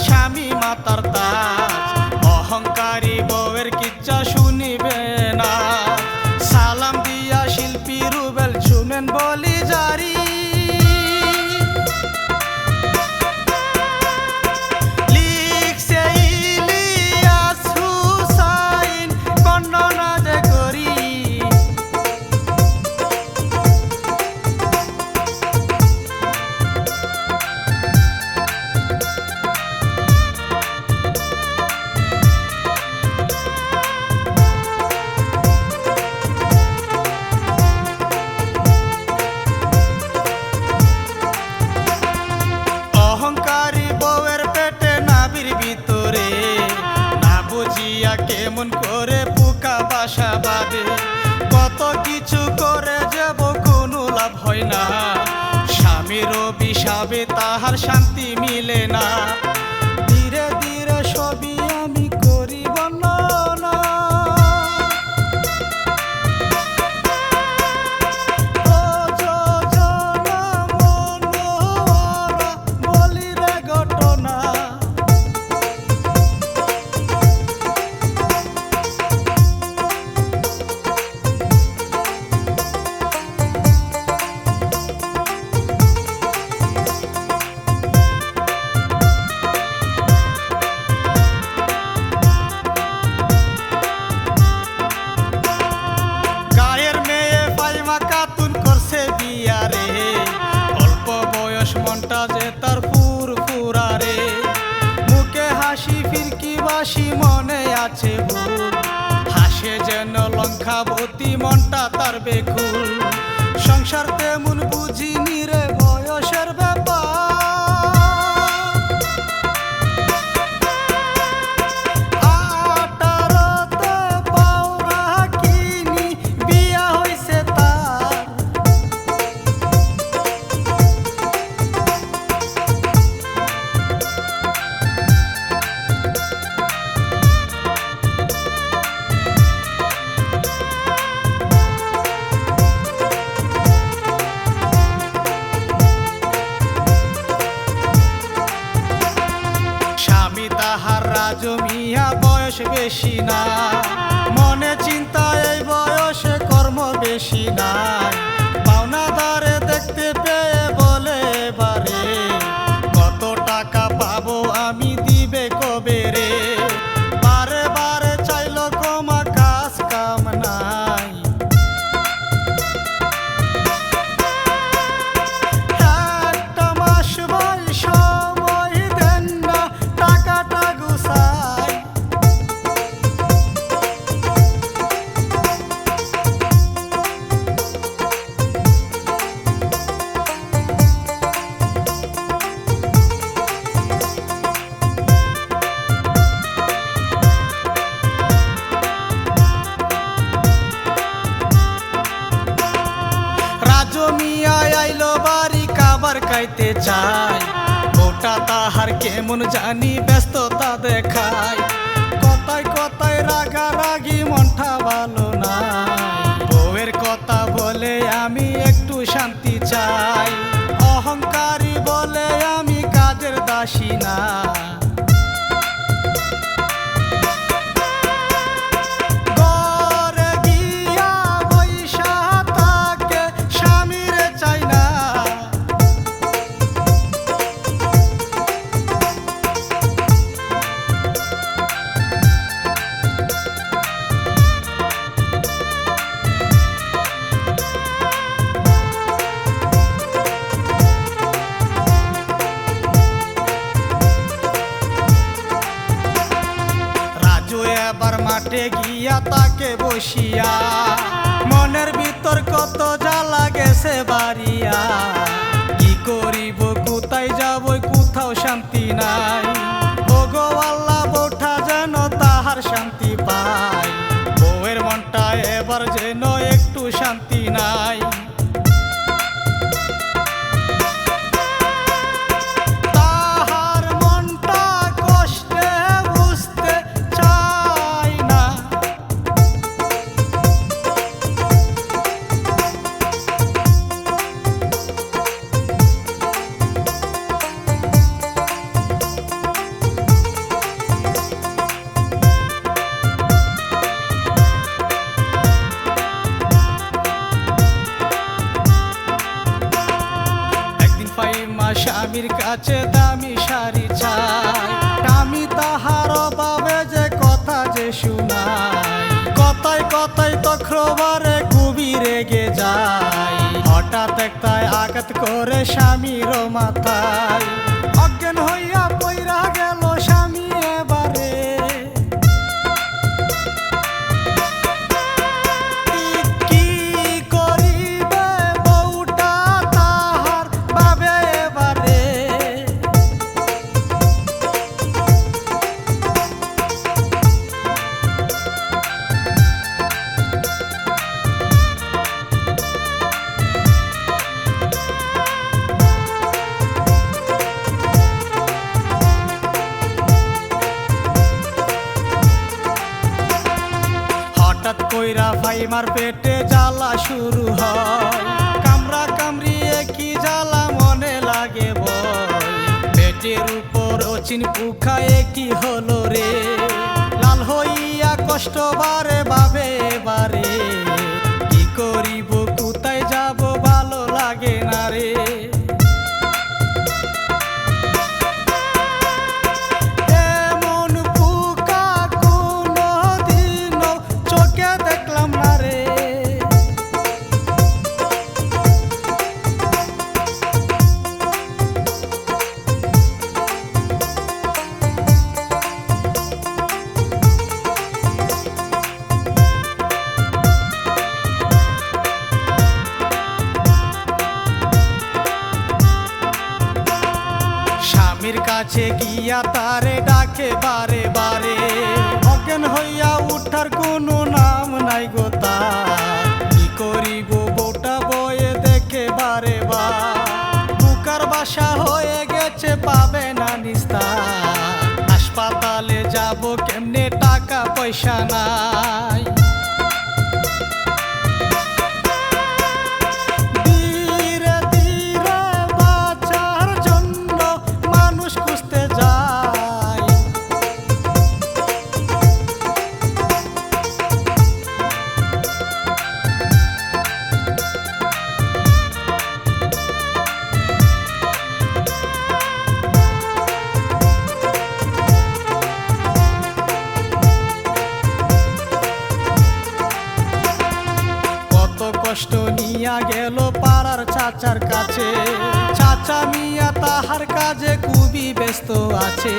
স্বামী মাতার তাজ, অহংকারী বউয়ের কিচ্ছা শুনিবে না। সালাম দিয়া শিল্পী রুবেল ঝুমেন বলি জারি, লিখছে ইলিয়াস হুসাইন বর্ণনা যে করি। অহংকারী বউয়ের পেটে নাভির ভিতরে না বুঝিয়া কেমন করে পোকা বাসা বাঁধে। কত কিছু করে যাব কোনো লাভ হয় না, স্বামীর অভিশাপে তাহার শান্তি মিলে না। ধীরে ধীরে সবই আমি করি বর্ণনা, ও যোজনা মনোহরা বলি রে ঘটনা। গায়ের মেয়ে পাইমা কাতুন করছে বিয়া রে, অল্প বয়স মনটা যে তার ফুরফুরা রে। মুখে হাসি ফিরকি বাসি মনে আছে ভুল, হাসে যেন লঙ্কাবতী মনটা তার বেকুল। সংসার তেমন বুঝিনি রে বয়সের ব্যাপার, স্বামী তাহার রাজু মিয়া বয়স বেশি না, মনে চিন্তা এই বয়সে কর্ম বেশি নাই। পাওনাদারে দেখতে পেয়ে বলে বারে, কত টাকা পাবো আমি দিবে কবে রে। বারে বারে চাইল কমা কাজ কাম নাই, একটা মাস ভাই সময় দেন না টাকাটা গুছাই। রাজু মিয়া আইলো বাড়ি খাবার খাইতে চাই, ওটা তাহার কেমন জানি ব্যস্ততা দেখায়। কথায় কথায় রাগারাগি মনটা ভালো নাই, বউয়ের কথা বলে আমি একটু শান্তি চাই। অহংকারী বলে আমি কাজের দাসী না, ঘরে গিয়া বইসা থাকে স্বামীরে চাই না। রাজু এবার মাঠে গিয়া তাকে বসিয়া, মনের ভিতর কত জ্বালা গেছে বাড়িয়া। কি করিব কোথায় যাব কোথাও শান্তি নাই, ওগো আল্লাহ বউটা যেন তাহার শান্তি পায়। বউয়ের মনটা এবার যেন একটু শান্তি নাই, তাহার মনটা কষ্টে বুঝতে চায় না। স্বামীর কাছে দামি শাড়ি চাই, আমি তাহার অভাবে যে কথা যে শুনাই, কথায় কথায় তক্রবারে খুবই রেগে যায়। হঠাৎ একটাই আঘাত করে স্বামীর মাথায়, অজ্ঞান হইয়া পইরা গেল স্বামী এবারে। কি করিবে বউটা তাহার ভাবে এবারে। হঠাৎ কইরা ফাইমার পেটে জ্বালা শুরু হয়, কামড়া কামড়িয়ে কি জ্বালা মনে লাগে বল। পেটের উপর অচিন পুখায়ে কি হলো রে, লাল হইয়া কষ্ট বারে ভাবে বারে। কি করিব কোথায় যাব ভালো লাগে না রে। স্বামীর কাছে গিয়া তারে ডাকে বারে বারে, অজ্ঞান হইয়া উঠার কোনো নাম নাই গো তার। কি করিব বউটা বয়ে দেখে বারে বার, বুকার বাসা হয়ে গেছে পাবে না নিস্তার। হাসপাতালে যাব কেমনে টাকা পয়সা নাই। কষ্ট নিয়া গেল পাড়ার চাচার কাছে, চাচা মিয়া তাহার কাজে খুবই ব্যস্ত আছে।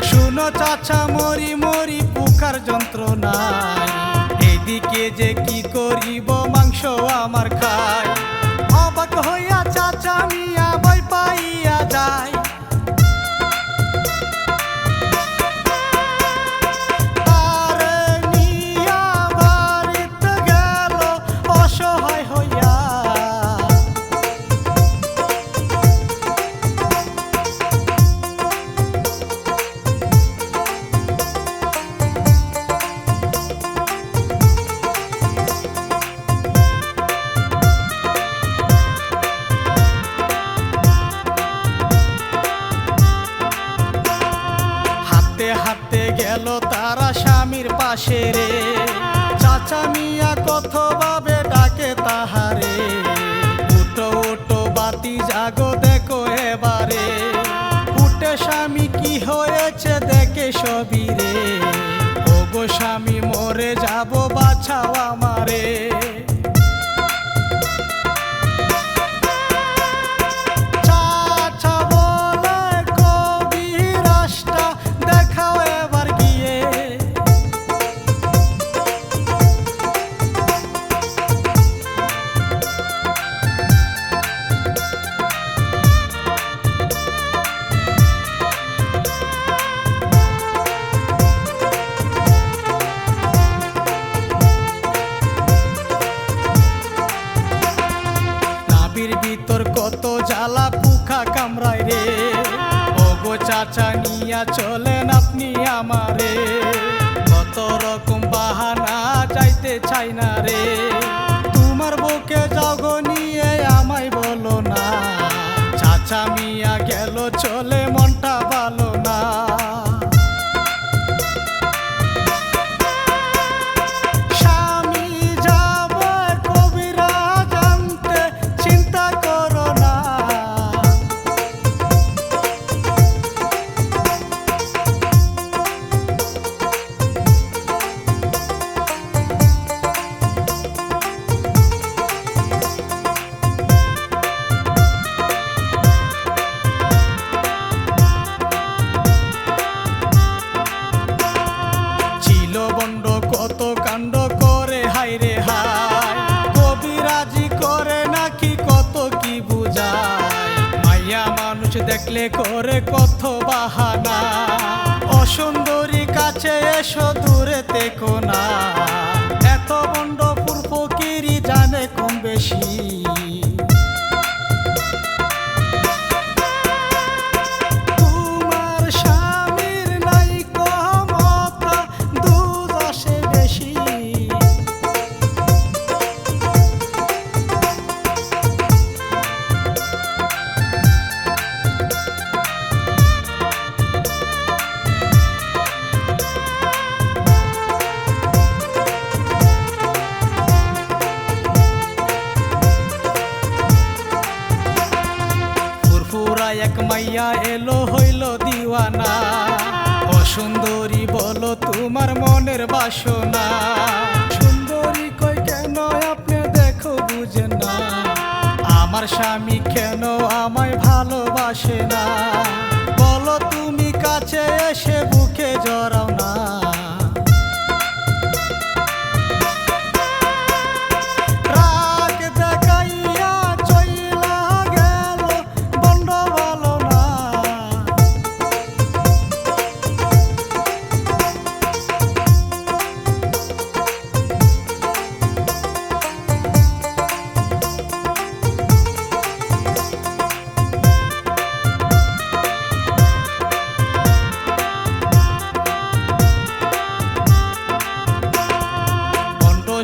শুনো চাচা মরি মরি পুকার যন্ত্রণায়, এদিকে যে কি করিব মাংস আমার খাই। অবাক হইয়া চাচা মিয়া ভয় পাইয়া যায়, হাঁটতে গেল তারা স্বামীর পাশে রে। চাচা মিয়া কত ভাবে ডাকে তাহারে, উঠো উঠো বাতি জাগো দেখো এবারে। উঠে স্বামী কি হয়েছে দেখে সবই রে, ওগো স্বামী মরে যাব বাছাও আমারে। ভিতর কত জ্বালা পুখা কামড়ায় রে, ওগো চাচা নিয়া চলেন আপনি আমারে। কত রকম বাহানা যাইতে চাই না রে, তোমার বুকে যাগো নিয়ে আমায় বলো না। চাচা মিয়া গেল চলে মনটা ভালো না। দেখলে করে কত বাহানা, অসুন্দরী কাছে এসো দূরে থেকো না, এত বন্ড ফুরফকিরি জানে কম বেশি। তোমার স্বামীর নাই ক্ষমতা, দুধ আসে বেশি। এক মাইয়া এলো হইল দিওয়ানা, অসুন্দরী বলো তোমার মনের বাসনা, সুন্দরী কই কেন আপনি দেখো বুঝেন না, আমার স্বামী কেন আমায় ভালোবাসে না, বলো তুমি কাছে এসে বুকে জড়াও না।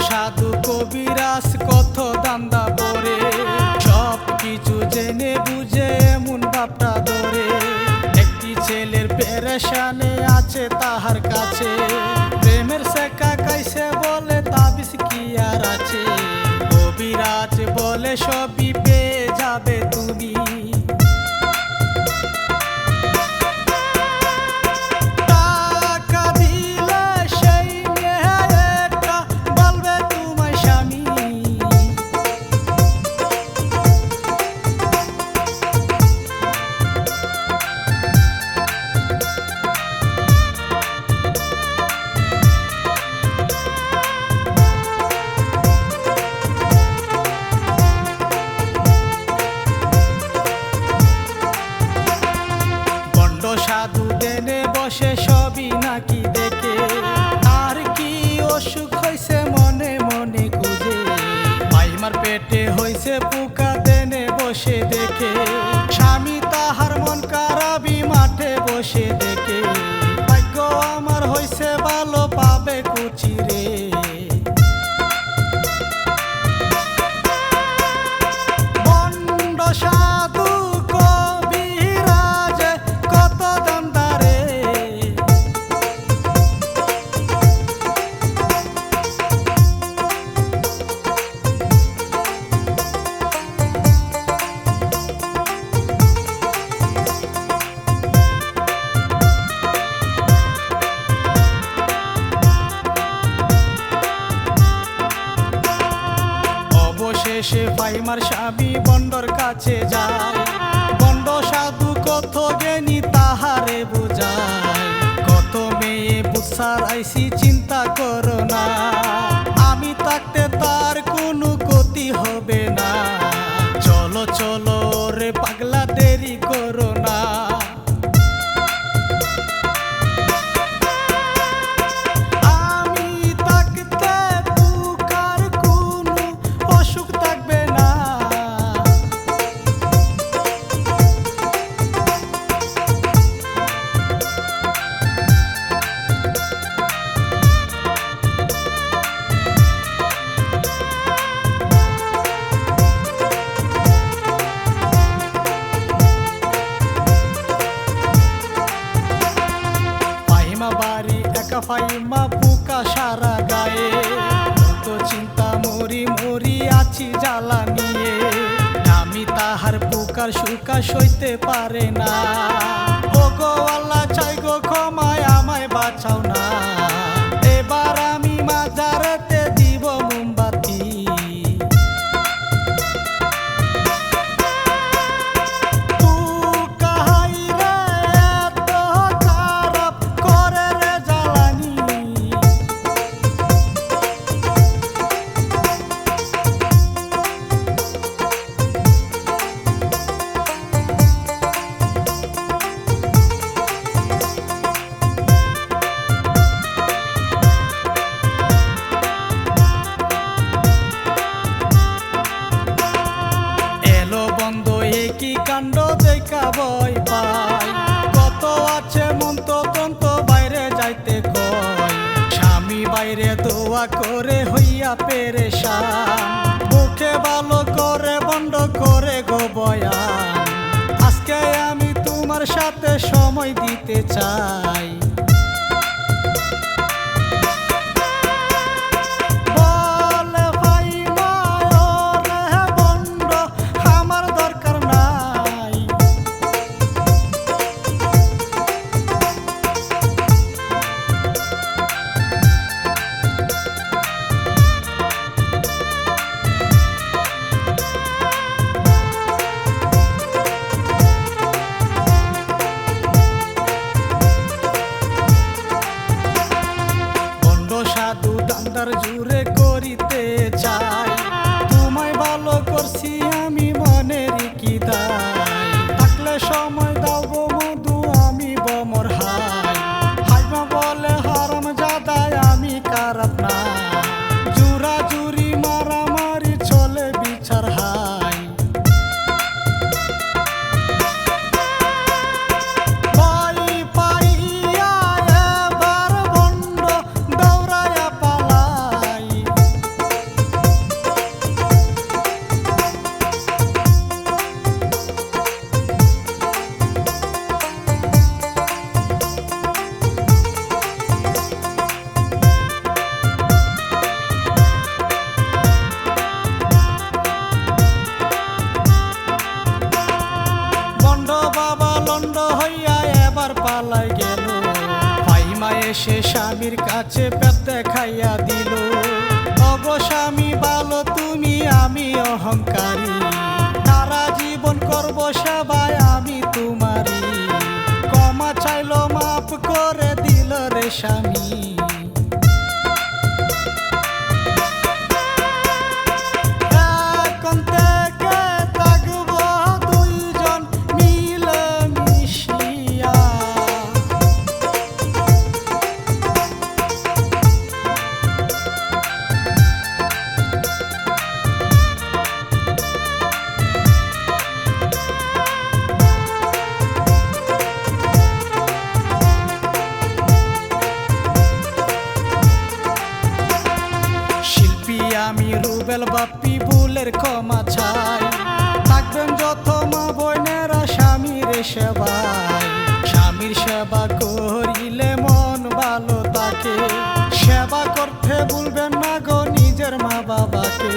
সাধু কবিরাজ কত দান্দা পরে, সব কিছু জেনে বুঝে এমন বাপটা ধরে, একটি ছেলের পেরেশানে আছে তাহার কাছে, প্রেমের শেখা কাইসে বলে তাবিজ কি আর আছে, কবিরাজ বলে সবই পেয়ে যাবে তুমি। সাধু দেনে বসে সবই নাকি দেখে, আর কি অসুখ হইছে মনে মনে খুঁজে, মাইমার পেটে হইছে পোকা দেনে বসে দেখে, স্বামী তাহার মন কারাবি মাঠে বসে দেখে, ভাগ্য আমার হইছে ভালো পাবে কুচি রে। বন্ড সাধু কবিরাজ কত দামদারে, অবশেষে ফাইমার স্বামী বন্ডর কাছে যায়, বন্ড সাধু কত জ্ঞানী তাহারে বুঝায়, কত মেয়ে বুঝার আইসি চিন্তা করো না, আমি থাকতে তার কোনো ক্ষতি হবে না, চলো চলো রে পাগলা দেরি করো না। বাড়ি একা ফাইমা পোকা সারা গায়ে, তো চিন্তা মরি মরি আছি জ্বালা নিয়ে, আমি তাহার পোকার শুকা সইতে পারে না, ও গো আল্লাহ চাই গো ক্ষমায় আমায় বাঁচাও না, এবার আমি মাজারেতে দিব মোমবাতি। দোয়া করে হইয়া পেরেশান, মুখে ভালো করে বন্ধ করে গো বয়ান। আজকে আমি তোমার সাথে সময় দিতে চাই। সাধু দান্দার জুড়ে করিতে চাই, তোমায় ভালো করছি আমি মনের কি দায়। থাকলে সময় দাও গো মধু আমি বমর হাই, হাইমা বলে হারাম জাদায় আমি খারাপ না। জুরা জুরি মারামারি চলে বিচার হাই। পালাই গেল ফাইমা এসে স্বামীর কাছে পেট দেখাইয়া দিল। অগো স্বামী ভালো তুমি আমি অহংকারী, তারা জীবন করব সেবায় আমি তোমারই। ক্ষমা চাইলো মাফ করে দিল রে স্বামী। আমি রুবেল বাপ্পি ভুলের ক্ষমা চাই, থাকবেন যত মা বোনেরা স্বামীর সেবায়। স্বামীর সেবা করিলে মন ভালো থাকে, সেবা করতে ভুলবেন না গো নিজের মা বাবাকে।